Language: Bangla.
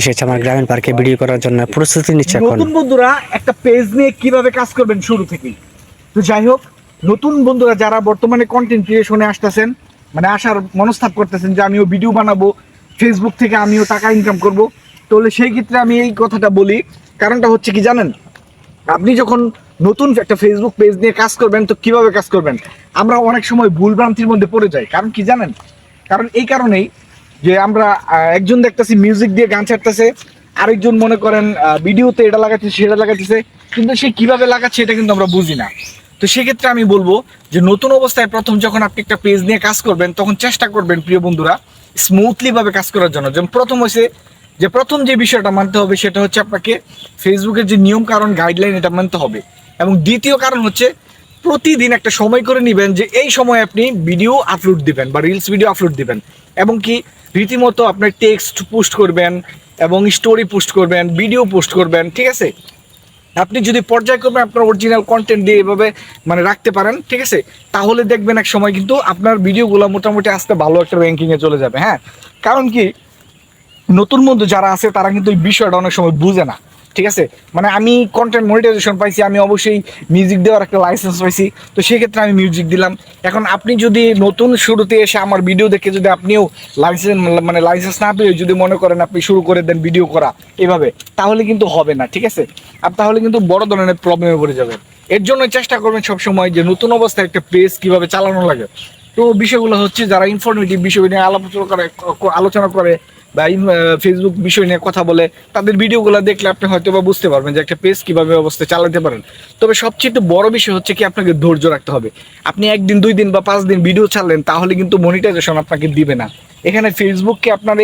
এসেছে আমার গ্রামীণ পার্কে ভিডিও করার জন্য প্রস্তুতি নিচ্ছে এখন। নতুন বন্ধুরা একটা পেজ নিয়ে কিভাবে কাজ করবেন শুরু থেকেই। তো যাই হোক, নতুন বন্ধুরা যারা বর্তমানে কন্টেন্ট ক্রিয়েশনে আসতেছেন, মানে আসার মনস্তাপ করতেছেন যে আমিও ভিডিও বানাবো, ফেসবুক থেকে আমিও টাকা ইনকাম করব, তাহলে সেই ক্ষেত্রে আমি এই কথাটা বলি। কারণটা হচ্ছে কি জানেন, আপনি যখন নতুন একটা ফেসবুক পেজ নিয়ে কাজ করবেন তো কিভাবে কাজ করবেন, আমরা অনেক সময় ভুলভ্রান্তির মধ্যে পড়ে যাই। কারণ কি জানেন, কারণ এই কারণেই যে আমরা একজন দেখতেছি মিউজিক দিয়ে গান ছাড়তেছে, আরেকজন মনে করেন ভিডিওতে এটা লাগাচ্ছে সেটা লাগাচ্ছে, কিন্তু সে কিভাবে লাগাচ্ছে এটা কিন্তু আমরা বুঝি না। তো সেক্ষেত্রে আমি বলবো যে নতুন অবস্থায় প্রথম যখন আপনি একটা পেজ নিয়ে কাজ করবেন তখন চেষ্টা করবেন প্রিয় বন্ধুরা স্মুথলি ভাবে কাজ করার জন্য। যেমন প্রথম যে বিষয়টা মানতে হবে সেটা হচ্ছে আপনাকে ফেসবুকের যে নিয়ম কারণ গাইডলাইন এটা মানতে হবে। এবং দ্বিতীয় কারণ হচ্ছে প্রতিদিন একটা সময় করে নেবেন যে এই সময় আপনি ভিডিও আপলোড দিবেন বা রিলস ভিডিও আপলোড দিবেন, এবং কি রীতিমতো আপনার টেক্সট পোস্ট করবেন এবং স্টোরি পোস্ট করবেন, ভিডিও পোস্ট করবেন, ঠিক আছে। আপনি যদি পর্যায়ক্রমে আপনার অরিজিনাল কন্টেন্ট দিয়ে এভাবে মানে রাখতে পারেন, ঠিক আছে, তাহলে দেখবেন এক সময় কিন্তু আপনার ভিডিওগুলো মোটামুটি আজকে ভালো একটা র্যাঙ্কিংয়ে চলে যাবে। হ্যাঁ, কারণ কি নতুন বন্ধু যারা আছে তারা কিন্তু এই বিষয়টা অনেক সময় বুঝে না, ঠিক আছে। মানে আমি কন্টেন্ট মনিটাইজেশন পাইছি, আমি অবশ্যই মিউজিক দেওয়ার একটা লাইসেন্স পাইছি, তো সেক্ষেত্রে আমি মিউজিক দিলাম। এখন আপনি যদি নতুন শুরুতে এসে আমার ভিডিও দেখে যদি আপনিও লাইসেন্স না পেয়ে যদি মনে করেন আপনি শুরু করে দেন ভিডিও করা এভাবে, তাহলে কিন্তু হবে না, ঠিক আছে। আর তাহলে কিন্তু বড় ধরনের প্রবলেমে পড়ে যাবেন। এর জন্য চেষ্টা করবেন সবসময় যে নতুন অবস্থায় একটা পেজ কিভাবে চালানো লাগে। তো বিষয়গুলো হচ্ছে যারা ইনফরমেটিভ বিষয় নিয়ে আলোচনা করে বা ফেসবুক বিষয় নিয়ে কথা বলে তাদের ভিডিওগুলো দেখলে আপনি হয়তো বা বুঝতে পারবেন যে একটা পেজ কিভাবে অবস্থায় চালাতে পারেন। তবে সবচেয়ে বড় বিষয় হচ্ছে কি আপনাকে ধৈর্য রাখতে হবে। আপনি একদিন 2 দিন বা 5 দিন ভিডিও ছাড়লেন তাহলে কিন্তু মনিটাইজেশন আপনাকে দিবে না। এখানে ফেসবুককে আপনার